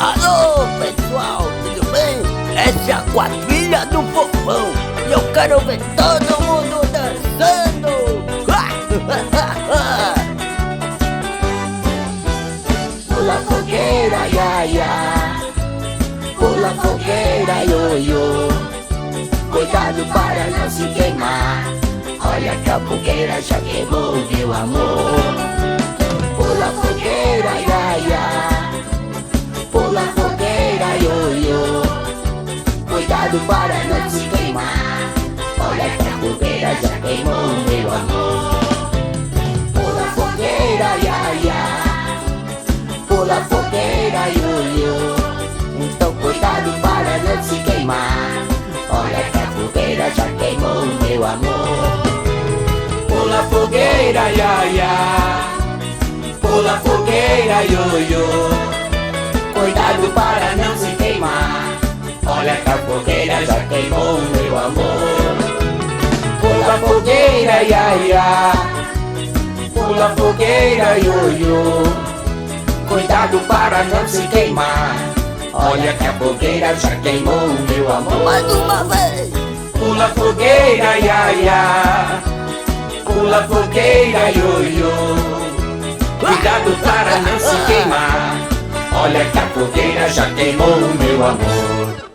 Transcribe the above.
Alô, pessoal, tudo bem? Essa é a quadrilha do Fofão e eu quero ver todo mundo dançando! Pula fogueira, ia, ia. Pula fogueira, ioiô. Cuidado para não se queimar. Olha que a fogueira já queimou, meu amor. Pula fogueira, ia, ia. Pula fogueira, ioiô. Cuidado para não se queimar. Olha que a fogueira já queimou, meu amor. Pula fogueira, ia, ia. Pula fogueira, ioiô. Então cuidado para não se queimar. Olha que a fogueira já queimou, meu amor. Pula fogueira, ia, ia. Pula fogueira, ioiô. Cuidado para não se queimar. Olha que a fogueira já queimou, meu amor. Pula fogueira, ia, ia. Pula fogueira, ioiô. Cuidado para não se queimar. Olha que a fogueira já queimou, meu amor. Mais uma vez. Pula fogueira, ia, ia. Pula fogueira, ioiô. Cuidado para não se queimar. Olha que a fogueira já queimou, meu amor.